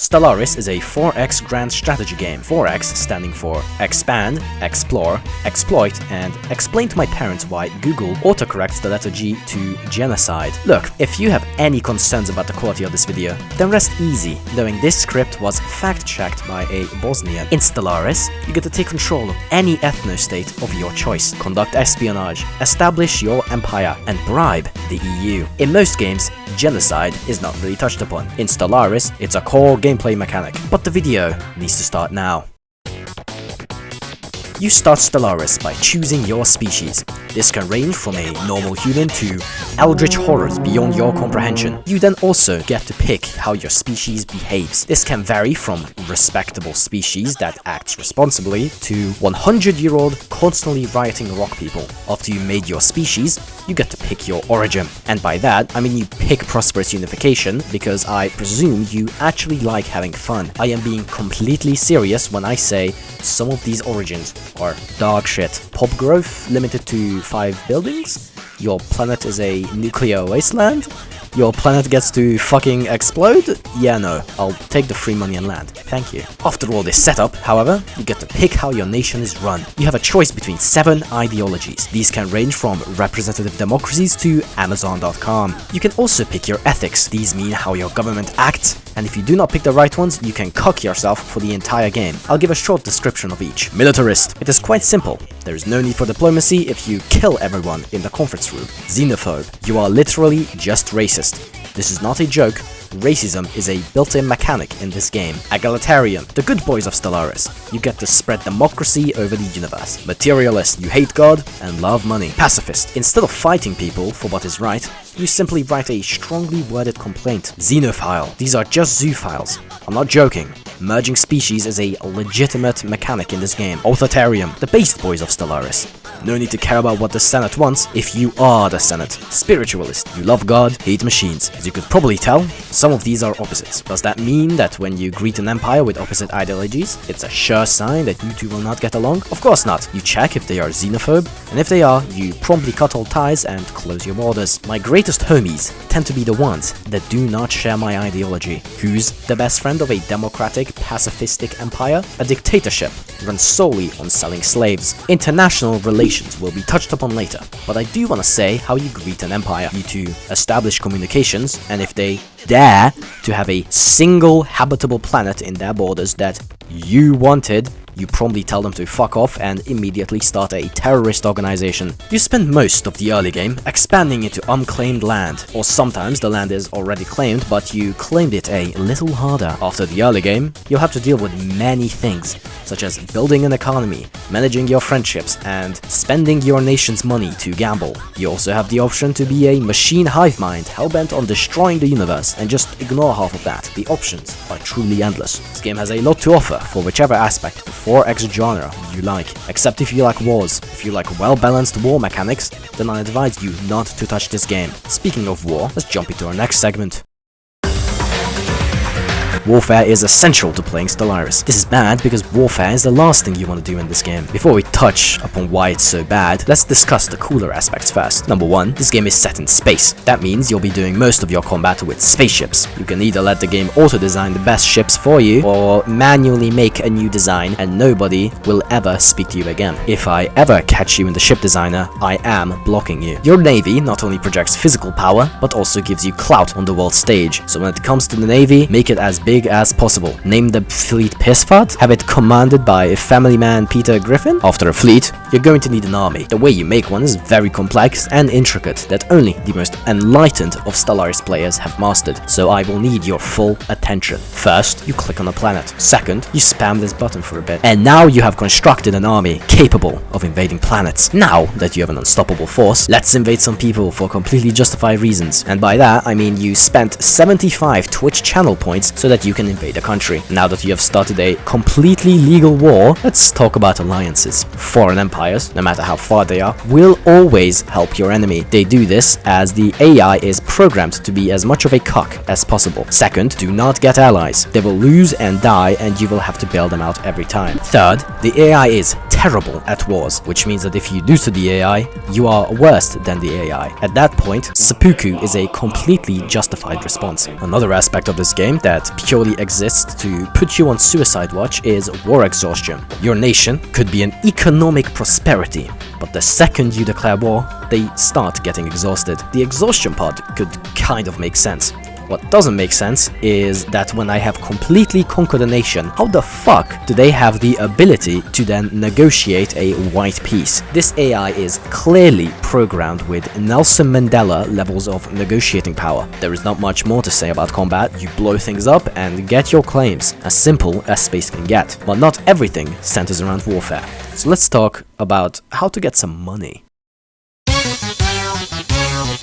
Stellaris is a 4X grand strategy game. 4X standing for expand, explore, exploit, and explain to my parents why Google autocorrects the letter G to genocide. Look, if you have any concerns about the quality of this video, then rest easy, knowing this script was fact-checked by a Bosnian. In Stellaris, you get to take control of any ethno-state of your choice, conduct espionage, establish your empire, and bribe the EU. In most games, genocide is not really touched upon. In Stellaris, it's a core gameplay mechanic, but the video needs to start now. You start Stellaris by choosing your species. This can range from a normal human to eldritch horrors beyond your comprehension. You then also get to pick how your species behaves. This can vary from respectable species that acts responsibly to 100-year-old constantly rioting rock people. After you made your species, you get to pick your origin. And by that, I mean you pick prosperous unification because I presume you actually like having fun. I am being completely serious when I say some of these origins are dog shit. Pop growth limited to 5 buildings? Your planet is a nuclear wasteland? Your planet gets to fucking explode? Yeah, no, I'll take the free money and land. Thank you. After all this setup, however, you get to pick how your nation is run. You have a choice between 7 ideologies. These can range from representative democracies to Amazon.com. You can also pick your ethics. These mean how your government acts, and if you do not pick the right ones, you can cuck yourself for the entire game. I'll give a short description of each. Militarist. It is quite simple. There is no need for diplomacy if you kill everyone in the conference room. Xenophobe. You are literally just racist. This is not a joke. Racism is a built-in mechanic in this game. Egalitarian, the good boys of Stellaris. You get to spread democracy over the universe. Materialist, you hate God and love money. Pacifist, instead of fighting people for what is right, you simply write a strongly worded complaint. Xenophile, these are just zoophiles. I'm not joking. Merging species is a legitimate mechanic in this game. Authoritarian, the based boys of Stellaris. No need to care about what the Senate wants if you are the Senate. Spiritualist, you love God, hate machines. As you could probably tell, some of these are opposites. Does that mean that when you greet an empire with opposite ideologies, it's a sure sign that you two will not get along? Of course not. You check if they are xenophobe, and if they are, you promptly cut all ties and close your borders. My greatest homies tend to be the ones that do not share my ideology. Who's the best friend of a democratic, pacifistic empire? A dictatorship run solely on selling slaves. International relations will be touched upon later, but I do want to say how you greet an empire. You two establish communications, and if they dare to have a single habitable planet in their borders that you wanted, you promptly tell them to fuck off and immediately start a terrorist organization. You spend most of the early game expanding into unclaimed land, or sometimes the land is already claimed but you claimed it a little harder. After the early game, you'll have to deal with many things, such as building an economy, managing your friendships, and spending your nation's money to gamble. You also have the option to be a machine hive mind hellbent on destroying the universe and just ignore half of that. The options are truly endless. This game has a lot to offer for whichever aspect of 4X genre you like, except if you like wars. If you like well-balanced war mechanics, then I advise you not to touch this game. Speaking of war, let's jump into our next segment. Warfare is essential to playing Stellaris. This is bad because warfare is the last thing you want to do in this game. Before we touch upon why it's so bad, let's discuss the cooler aspects first. Number 1, this game is set in space. That means you'll be doing most of your combat with spaceships. You can either let the game auto-design the best ships for you, or manually make a new design and nobody will ever speak to you again. If I ever catch you in the ship designer, I am blocking you. Your navy not only projects physical power, but also gives you clout on the world stage. So when it comes to the navy, make it as big as possible. Name the fleet Pissfat, have it commanded by family man Peter Griffin. After a fleet, you're going to need an army. The way you make one is very complex and intricate that only the most enlightened of Stellaris players have mastered, so I will need your full attention. First, you click on a planet. Second, you spam this button for a bit. And now you have constructed an army capable of invading planets. Now that you have an unstoppable force, let's invade some people for completely justified reasons. And by that, I mean you spent 75 Twitch channel points so that you can invade a country. Now that you have started a completely legal war, let's talk about alliances. Foreign empires, no matter how far they are, will always help your enemy. They do this as the AI is programmed to be as much of a cuck as possible. Second, do not get allies. They will lose and die and you will have to bail them out every time. Third, the AI is terrible at wars, which means that if you lose to the AI, you are worse than the AI. At that point, seppuku is a completely justified response. Another aspect of this game that purely exists to put you on suicide watch is war exhaustion. Your nation could be an economic prosperity, but the second you declare war, they start getting exhausted. The exhaustion part could kind of make sense. What doesn't make sense is that when I have completely conquered a nation, how the fuck do they have the ability to then negotiate a white peace? This AI is clearly programmed with Nelson Mandela levels of negotiating power. There is not much more to say about combat. You blow things up and get your claims, as simple as space can get. But not everything centers around warfare. So let's talk about how to get some money.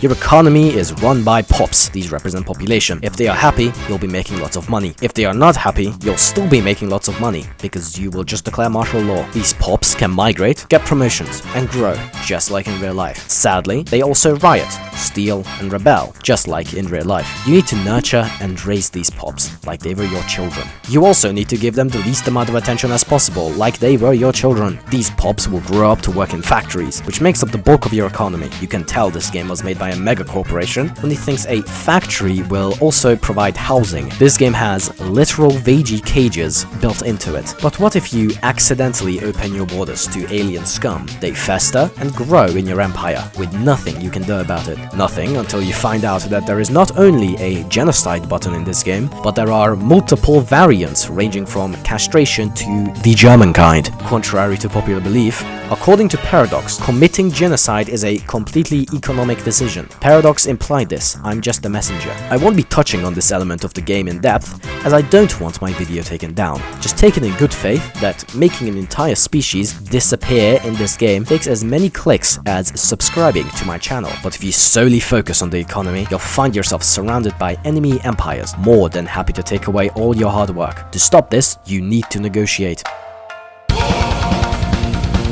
Your economy is run by pops. These represent population. If they are happy, you'll be making lots of money. If they are not happy, you'll still be making lots of money, because you will just declare martial law. These pops can migrate, get promotions, and grow, just like in real life. Sadly, they also riot, steal, and rebel, just like in real life. You need to nurture and raise these pops, like they were your children. You also need to give them the least amount of attention as possible, like they were your children. These pops will grow up to work in factories, which makes up the bulk of your economy. You can tell this game was made by a mega corporation when he thinks a factory will also provide housing. This game has literal veggie cages built into it. But what if you accidentally open your borders to alien scum? They fester and grow in your empire with nothing you can do about it. Nothing until you find out that there is not only a genocide button in this game, but there are multiple variants ranging from castration to the German kind. Contrary to popular belief, according to Paradox, committing genocide is a completely economic decision. Paradox implied this. I'm just a messenger. I won't be touching on this element of the game in depth, as I don't want my video taken down. Just take it in good faith that making an entire species disappear in this game takes as many clicks as subscribing to my channel. But if you solely focus on the economy, you'll find yourself surrounded by enemy empires, more than happy to take away all your hard work. To stop this, you need to negotiate.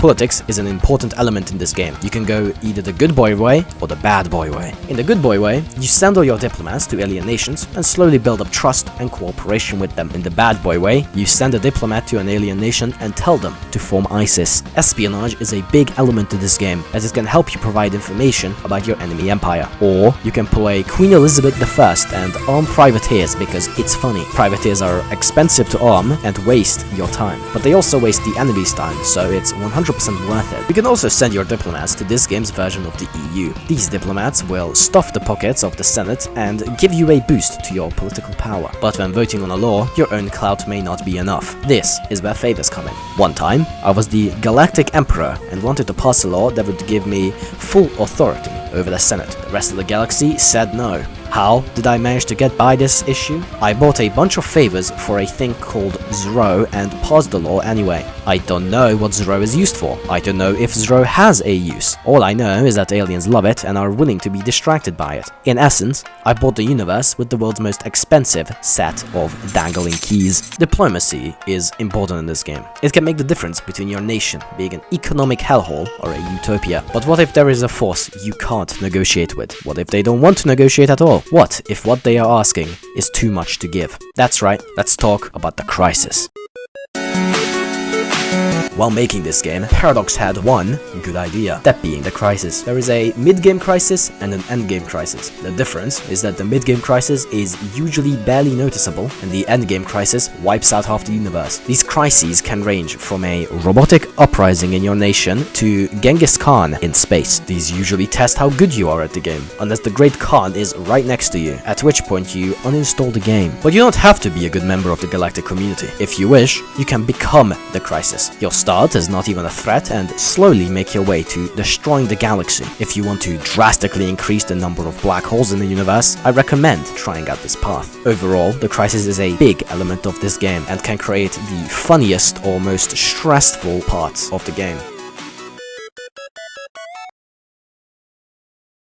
Politics is an important element in this game. You can go either the good boy way or the bad boy way. In the good boy way, you send all your diplomats to alien nations and slowly build up trust and cooperation with them. In the bad boy way, you send a diplomat to an alien nation and tell them to form ISIS. Espionage is a big element to this game, as it can help you provide information about your enemy empire. Or you can pull a Queen Elizabeth I and arm privateers because it's funny. Privateers are expensive to arm and waste your time, but they also waste the enemy's time, so it's 100% worth it. You can also send your diplomats to this game's version of the EU. These diplomats will stuff the pockets of the Senate and give you a boost to your political power. But when voting on a law, your own clout may not be enough. This is where favors come in. One time, I was the Galactic Emperor and wanted to pass a law that would give me full authority over the Senate. The rest of the galaxy said no. How did I manage to get by this issue? I bought a bunch of favors for a thing called Zro and passed the law anyway. I don't know what Zro is used for. I don't know if Zro has a use. All I know is that aliens love it and are willing to be distracted by it. In essence, I bought the universe with the world's most expensive set of dangling keys. Diplomacy is important in this game. It can make the difference between your nation being an economic hellhole or a utopia. But what if there is a force you can't negotiate with? What if they don't want to negotiate at all? What if what they are asking is too much to give? That's right, let's talk about the crisis. While making this game, Paradox had one good idea, that being the crisis. There is a mid-game crisis and an end-game crisis. The difference is that the mid-game crisis is usually barely noticeable, and the end-game crisis wipes out half the universe. These crises can range from a robotic uprising in your nation to Genghis Khan in space. These usually test how good you are at the game, unless the Great Khan is right next to you, at which point you uninstall the game. But you don't have to be a good member of the Galactic community. If you wish, you can become the crisis. You'll start as not even a threat and slowly make your way to destroying the galaxy. If you want to drastically increase the number of black holes in the universe, I recommend trying out this path. Overall, the crisis is a big element of this game and can create the funniest or most stressful parts of the game.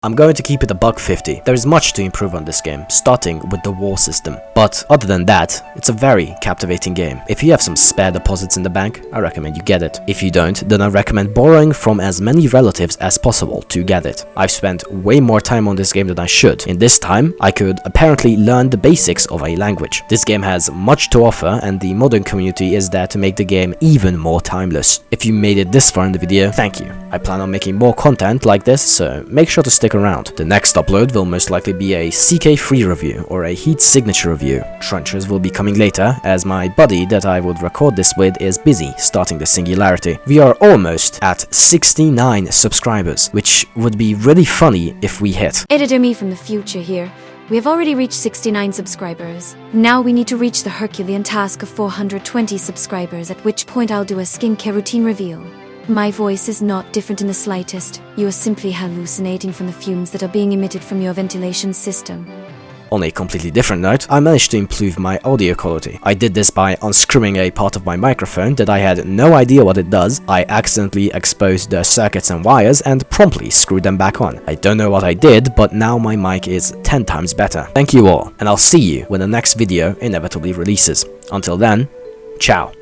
I'm going to keep it a $1.50. There is much to improve on this game, starting with the war system. But other than that, it's a very captivating game. If you have some spare deposits in the bank, I recommend you get it. If you don't, then I recommend borrowing from as many relatives as possible to get it. I've spent way more time on this game than I should. In this time, I could apparently learn the basics of a language. This game has much to offer, and the modern community is there to make the game even more timeless. If you made it this far in the video, thank you. I plan on making more content like this, so make sure to stick around. The next upload will most likely be a CK3 review or a heat signature review. Trenchers will be coming later, as my buddy that I would record this with is busy starting the Singularity. We are almost at 69 subscribers, which would be really funny if we hit. Editor me from the future here. We have already reached 69 subscribers. Now we need to reach the Herculean task of 420 subscribers, at which point I'll do a skincare routine reveal. My voice is not different in the slightest. You are simply hallucinating from the fumes that are being emitted from your ventilation system. On a completely different note, I managed to improve my audio quality. I did this by unscrewing a part of my microphone that I had no idea what it does. I accidentally exposed the circuits and wires and promptly screwed them back on. I don't know what I did, but now my mic is 10 times better. Thank you all, and I'll see you when the next video inevitably releases. Until then, ciao.